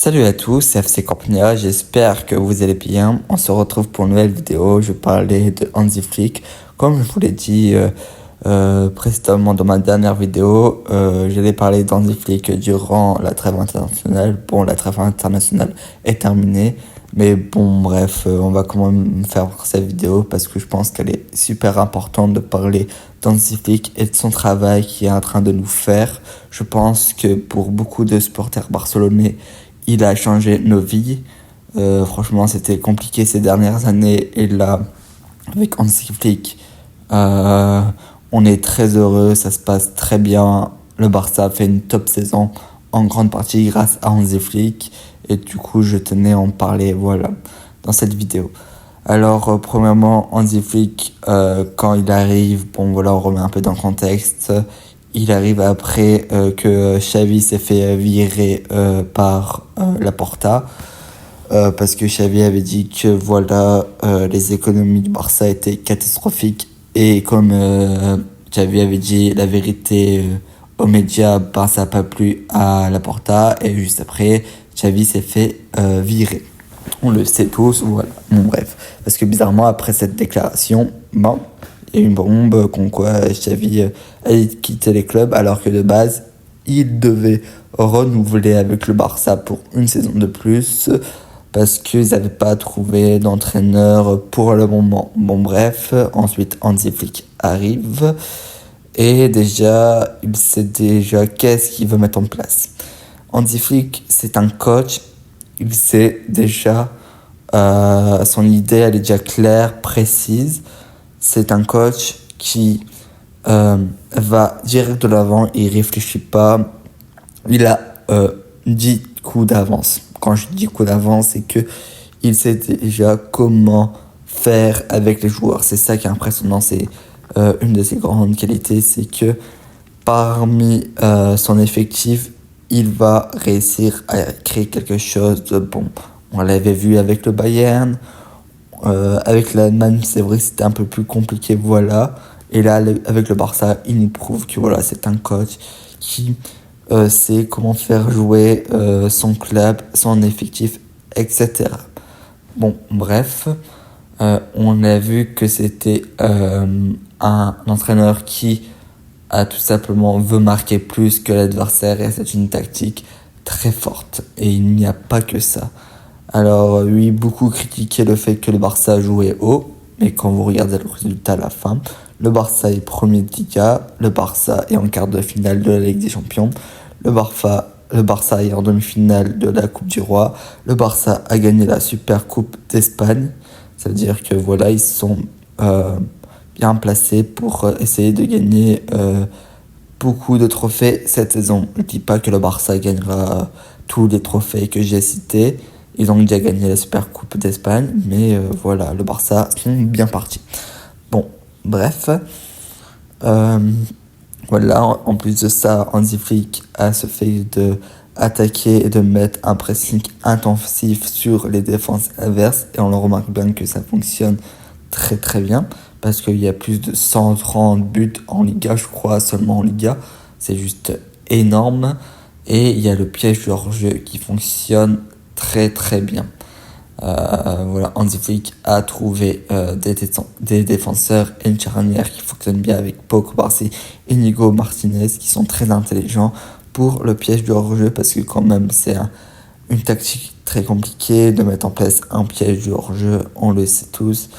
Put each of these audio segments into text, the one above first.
Salut à tous, c'est FC Campania, j'espère que vous allez bien. On se retrouve pour une nouvelle vidéo. Je vais parler de Hansi Flick. Comme je vous l'ai dit précédemment dans ma dernière vidéo, j'allais parler d'Hansi Flick durant la trêve internationale. Bon, la trêve internationale est terminée, mais bon, bref, on va quand même faire cette vidéo parce que je pense qu'elle est super importante de parler d'Hansi Flick et de son travail qu'il est en train de nous faire. Je pense que pour beaucoup de supporters barcelonais, il a changé nos vies. Franchement, c'était compliqué ces dernières années. Et là, avec Hansi Flick, on est très heureux. Ça se passe très bien. Le Barça a fait une top saison en grande partie grâce à Hansi Flick. Et du coup, je tenais à en parler dans cette vidéo. Alors, premièrement, Hansi Flick, quand il arrive, on remet un peu dans le contexte. Il arrive après que Xavi s'est fait virer par Laporta parce que Xavi avait dit que les économies du Barça étaient catastrophiques et comme Xavi avait dit la vérité aux médias, ça n'a pas plu à Laporta et juste après Xavi s'est fait virer. On le sait tous, voilà. Bon, bref, parce que bizarrement après cette déclaration, il y a une bombe comme quoi Xavi allait quitter les clubs alors que de base, il devait renouveler avec le Barça pour une saison de plus parce qu'ils n'avaient pas trouvé d'entraîneur pour le moment. Bon bref, ensuite Hansi Flick arrive et il sait déjà qu'est-ce qu'il veut mettre en place. Hansi Flick, c'est un coach, il sait déjà, son idée elle est déjà claire, précise. C'est un coach qui va direct de l'avant, il réfléchit pas. Il a 10 coups d'avance. Quand je dis coups d'avance, c'est que il sait déjà comment faire avec les joueurs. C'est ça qui est impressionnant. C'est une de ses grandes qualités, c'est que parmi son effectif, il va réussir à créer quelque chose de bon. On l'avait vu avec le Bayern. Avec l'Allemagne, c'est vrai que c'était un peu plus compliqué, Et là, avec le Barça, il nous prouve que c'est un coach qui sait comment faire jouer son club, son effectif, etc. Bon, bref, on a vu que c'était un entraîneur qui a tout simplement veut marquer plus que l'adversaire et c'est une tactique très forte. Et il n'y a pas que ça. Alors oui, beaucoup critiquaient le fait que le Barça jouait haut, mais quand vous regardez le résultat à la fin, le Barça est premier de Liga, le Barça est en quart de finale de la Ligue des Champions, le Barça est en demi-finale de la Coupe du Roi, le Barça a gagné la Super Coupe d'Espagne, ça veut dire que ils sont bien placés pour essayer de gagner beaucoup de trophées cette saison. Je ne dis pas que le Barça gagnera tous les trophées que j'ai cités. Ils ont déjà gagné la Super Coupe d'Espagne, mais le Barça sont bien partis. Bon, bref. En plus de ça, Hansi Flick a ce fait de attaquer et de mettre un pressing intensif sur les défenses adverses. Et on le remarque bien que ça fonctionne très très bien. Parce qu'il y a plus de 130 buts en Liga, je crois, seulement en Liga. C'est juste énorme. Et il y a le piège de hors-jeu qui fonctionne très très bien. Hansi Flick a trouvé des défenseurs et une charnière qui fonctionnent bien avec Pau Cubarsí et Inigo Martinez qui sont très intelligents pour le piège du hors-jeu parce que quand même c'est une tactique très compliquée de mettre en place un piège du hors-jeu, on le sait tous.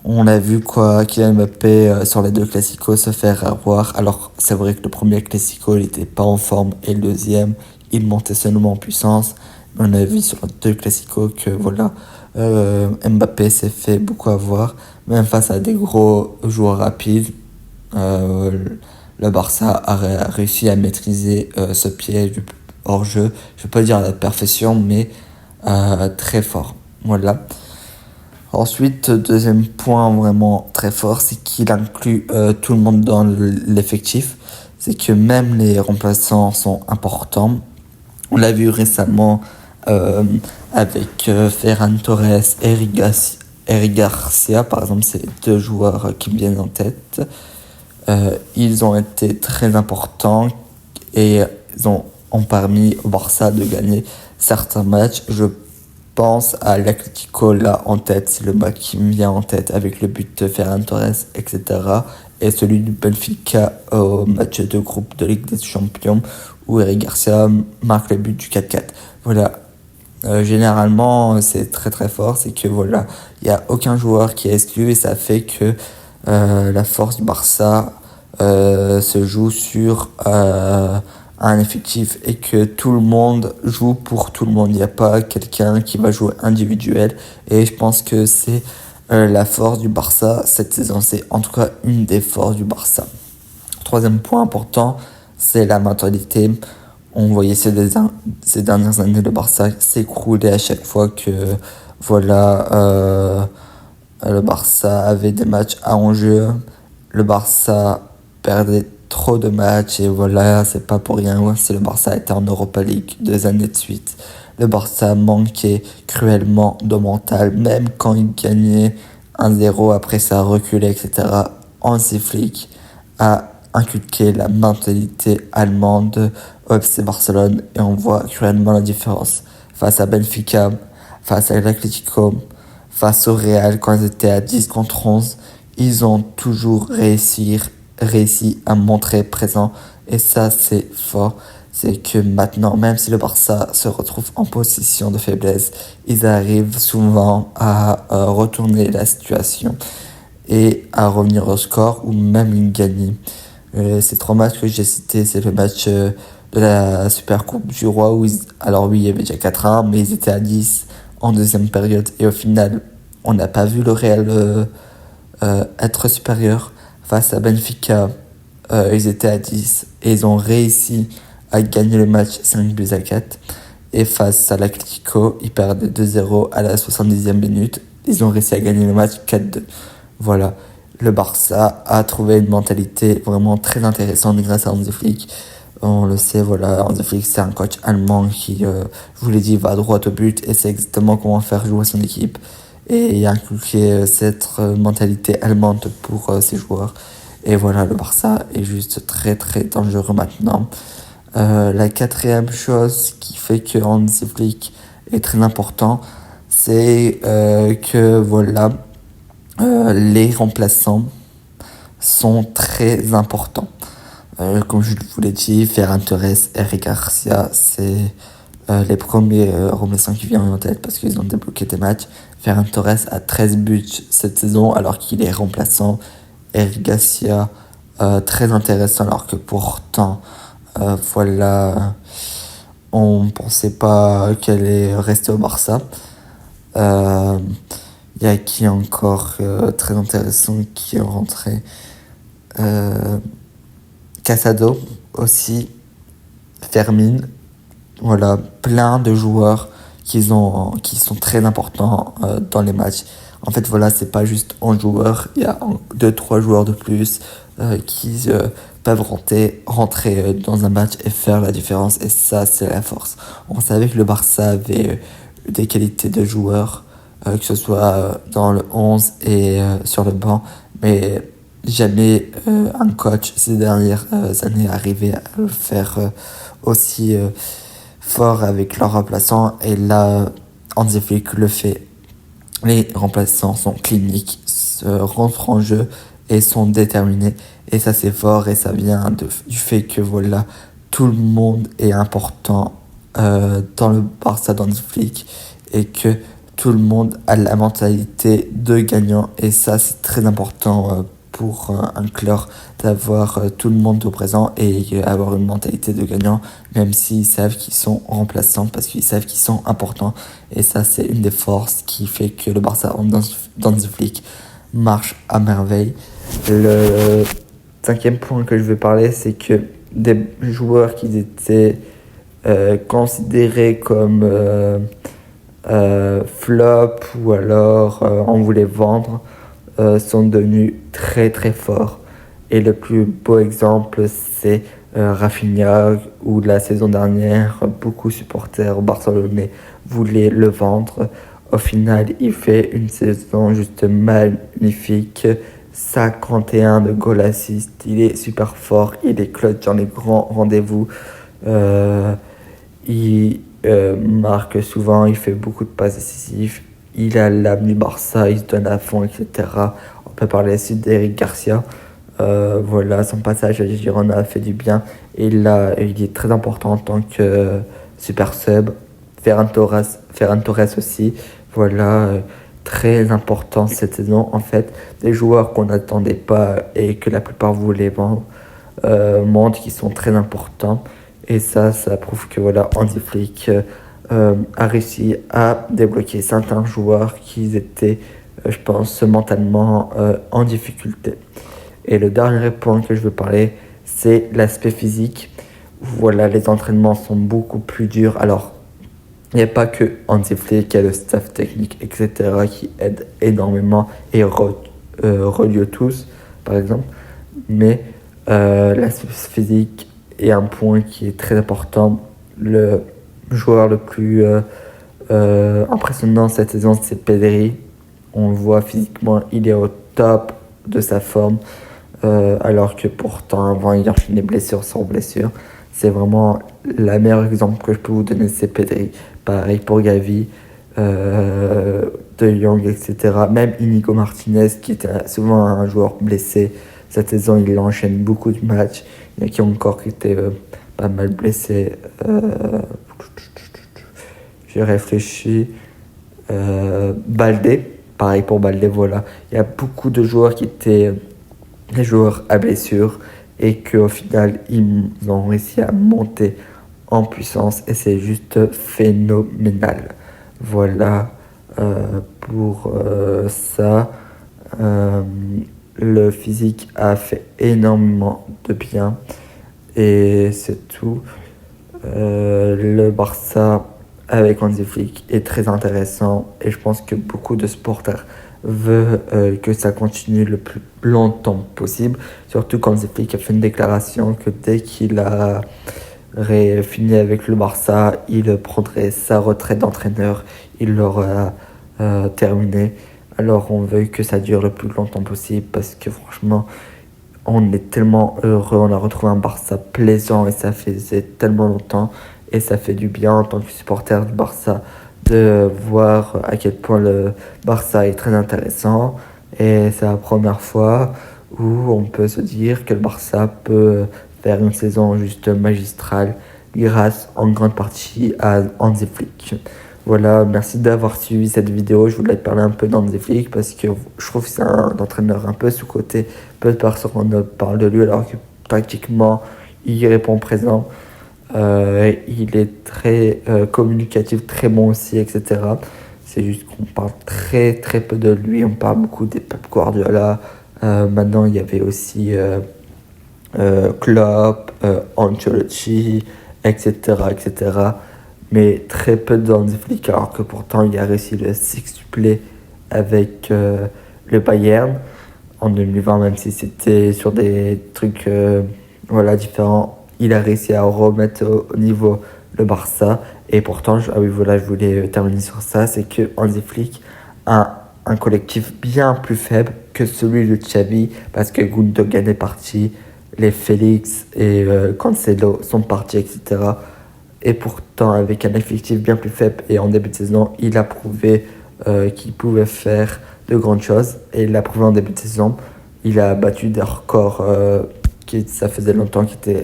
On a vu Kylian Mbappé sur les deux classicos se faire avoir. Alors c'est vrai que le premier classico il n'était pas en forme et le deuxième il montait seulement en puissance. On a vu sur les deux classicos que Mbappé s'est fait beaucoup avoir. Même face à des gros joueurs rapides, le Barça a réussi à maîtriser ce piège du hors-jeu. Je ne vais pas dire à la perfection, mais très fort. Ensuite, deuxième point vraiment très fort, c'est qu'il inclut tout le monde dans l'effectif. C'est que même les remplaçants sont importants. On l'a vu récemment avec Ferran Torres et Eric Garcia, par exemple, c'est deux joueurs qui me viennent en tête. Ils ont été très importants et ils ont ont permis au Barça de gagner certains matchs. Je pense à l'Atlético là en tête, c'est le match qui me vient en tête avec le but de Ferran Torres, etc. Et celui du Benfica au match de groupe de Ligue des Champions où Eric Garcia marque le but du 4-4. Voilà. Généralement, c'est très très fort, c'est que voilà, il n'y a aucun joueur qui est exclu et ça fait que la force du Barça se joue sur un effectif et que tout le monde joue pour tout le monde. Il n'y a pas quelqu'un qui va jouer individuel et je pense que c'est la force du Barça cette saison. C'est en tout cas une des forces du Barça. Troisième point important, c'est la mentalité. On voyait ces dernières années le Barça s'écrouler à chaque fois que voilà le Barça avait des matchs à enjeu. Le Barça perdait trop de matchs et voilà, c'est pas pour rien. Si le Barça était en Europa League 2 années de suite, le Barça manquait cruellement de mental, même quand il gagnait 1-0, après ça reculait, etc. Hansi Flick a inculqué la mentalité allemande au FC Barcelone et on voit cruellement la différence face à Benfica, face à l'Atlético, face au Real quand ils étaient à 10 contre 11. Ils ont toujours réussi à montrer présent et ça c'est fort. C'est que maintenant, même si le Barça se retrouve en position de faiblesse, ils arrivent souvent à retourner la situation et à revenir au score ou même gagner. Ces 3 matchs que j'ai cités, c'est le match de la Super Coupe du Roi où alors oui, il y avait déjà 4-1, mais ils étaient à 10 en deuxième période et au final, on n'a pas vu le Real être supérieur face à Benfica. Ils étaient à 10 et ils ont réussi à gagner le match 5-4. Et face à l'Atlético, ils perdaient 2-0 à la 70e minute. Ils ont réussi à gagner le match 4-2. Voilà. Le Barça a trouvé une mentalité vraiment très intéressante grâce à Hansi Flick. On le sait, voilà, Hansi Flick, c'est un coach allemand qui, je vous l'ai dit, va droit au but et c'est exactement comment faire jouer son équipe. Et il a inculqué cette mentalité allemande pour ses joueurs. Et voilà, le Barça est juste très très dangereux maintenant. La quatrième chose qui fait que Hansi Flick est très important, c'est que voilà, les remplaçants sont très importants. Comme je vous l'ai dit, Ferran Torres, Eric Garcia, c'est les premiers remplaçants qui viennent en tête parce qu'ils ont débloqué des matchs. Ferran Torres a 13 buts cette saison alors qu'il est remplaçant. Eric Garcia, très intéressant alors que pourtant, voilà, on pensait pas qu'elle allait rester au Barça. Il y a qui encore très intéressant qui est rentré. Casado aussi, Fermin, voilà, plein de joueurs qui sont très importants dans les matchs. En fait, voilà, c'est pas juste un joueur, il y a 2-3 joueurs de plus qui peuvent rentrer dans un match et faire la différence. Et ça, c'est la force. On savait que le Barça avait des qualités de joueurs, que ce soit dans le 11 et sur le banc, mais jamais un coach ces dernières années arrivé à le faire aussi fort avec leurs remplaçants. Et là, Hansi Flick le fait. Les remplaçants sont cliniques, se rentrent en jeu et sont déterminés. Et ça, c'est fort et ça vient du fait que voilà, tout le monde est important dans le Barça d'Hansi Flick et que tout le monde a la mentalité de gagnant. Et ça, c'est très important pour un club d'avoir tout le monde au présent et avoir une mentalité de gagnant, même s'ils savent qu'ils sont remplaçants, parce qu'ils savent qu'ils sont importants. Et ça, c'est une des forces qui fait que le Barça d'Hansi Flick marche à merveille. Le cinquième point que je veux parler, c'est que des joueurs qui étaient considérés comme flop ou alors on voulait vendre sont devenus très très forts. Et le plus beau exemple, c'est Rafinha, où la saison dernière, beaucoup de supporters barcelonais voulaient le vendre. Au final, il fait une saison juste magnifique. 51 de goal assist, il est super fort, il est clutch dans les grands rendez-vous. Il marque souvent, il fait beaucoup de passes décisives. Il a l'âme du Barça, il se donne à fond, etc. On peut parler aussi d'Eric Garcia. Voilà, son passage à Girona a fait du bien. Et là, il est très important en tant que super sub. Ferran Torres aussi. Voilà, très important cette saison. En fait, des joueurs qu'on n'attendait pas et que la plupart voulaient vendre montrent qu'ils sont très importants. Et ça prouve que voilà, Hansi Flick a réussi à débloquer certains joueurs qui étaient, je pense, mentalement en difficulté. Et le dernier point que je veux parler, c'est l'aspect physique. Voilà, les entraînements sont beaucoup plus durs. Alors, il n'y a pas que Hansi Flick, il y a le staff technique, etc., qui aide énormément et relieu tous, par exemple. Mais l'aspect physique est un point qui est très important. Le joueur le plus impressionnant cette saison, c'est Pedri. On le voit physiquement, il est au top de sa forme. Alors que pourtant, avant, il enchaînait blessure sur blessure. C'est vraiment le meilleur exemple que je peux vous donner, c'est Pedri. Pareil pour Gavi, De Jong, etc. Même Inigo Martinez, qui était souvent un joueur blessé. Cette saison, il enchaîne beaucoup de matchs. Il y en a qui ont encore été pas mal blessés. J'ai réfléchi. Baldé, pareil pour Baldé, voilà. Il y a beaucoup de joueurs qui étaient des joueurs à blessure et qu'au final, ils ont réussi à monter en puissance et c'est juste phénoménal. Voilà pour ça. Le physique a fait énormément de bien et c'est tout. Le Barça avec Hansi Flick est très intéressant et je pense que beaucoup de supporters veulent que ça continue le plus longtemps possible. Surtout quand Hansi Flick a fait une déclaration que dès qu'il a fini avec le Barça, il prendrait sa retraite d'entraîneur, il l'aura terminé. Alors on veut que ça dure le plus longtemps possible parce que franchement, on est tellement heureux, on a retrouvé un Barça plaisant et ça faisait tellement longtemps et ça fait du bien en tant que supporter du Barça de voir à quel point le Barça est très intéressant et c'est la première fois où on peut se dire que le Barça peut faire une saison juste magistrale grâce en grande partie à Hansi Flick. Voilà, merci d'avoir suivi cette vidéo. Je voulais parler un peu d'Hansi Flick parce que je trouve que c'est un entraîneur un peu sous-coté. Peu de personnes parlent de lui alors que pratiquement il répond présent. Il est très communicatif, très bon aussi, etc. C'est juste qu'on parle très très peu de lui. On parle beaucoup des Pep Guardiola. Maintenant, il y avait aussi Klopp, Ancelotti, etc., etc. Mais très peu de Hansi Flick, alors que pourtant il a réussi le sextuplé avec le Bayern en 2020, même si c'était sur des trucs voilà, différents. Il a réussi à remettre au niveau le Barça. Et pourtant, je voulais terminer sur ça, c'est que Hansi Flick a un collectif bien plus faible que celui de Xavi, parce que Gundogan est parti, les Félix et Cancelo sont partis, etc. Et pourtant, avec un effectif bien plus faible et en début de saison, il a prouvé qu'il pouvait faire de grandes choses. Et il l'a prouvé en début de saison. Il a battu des records ça faisait longtemps qu'il était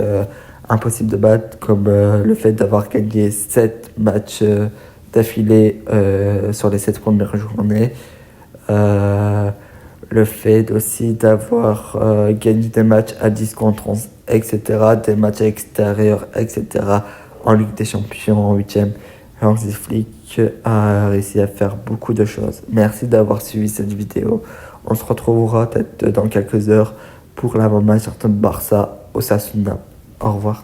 impossible de battre, comme le fait d'avoir gagné 7 matchs d'affilée sur les 7 premières journées. Le fait aussi d'avoir gagné des matchs à 10 contre 11, etc., des matchs extérieurs, etc., en Ligue des Champions, en 8e. Hansi Flick a réussi à faire beaucoup de choses. Merci d'avoir suivi cette vidéo. On se retrouvera peut-être dans quelques heures pour l'avant-match de Barça Osasuna. Au revoir.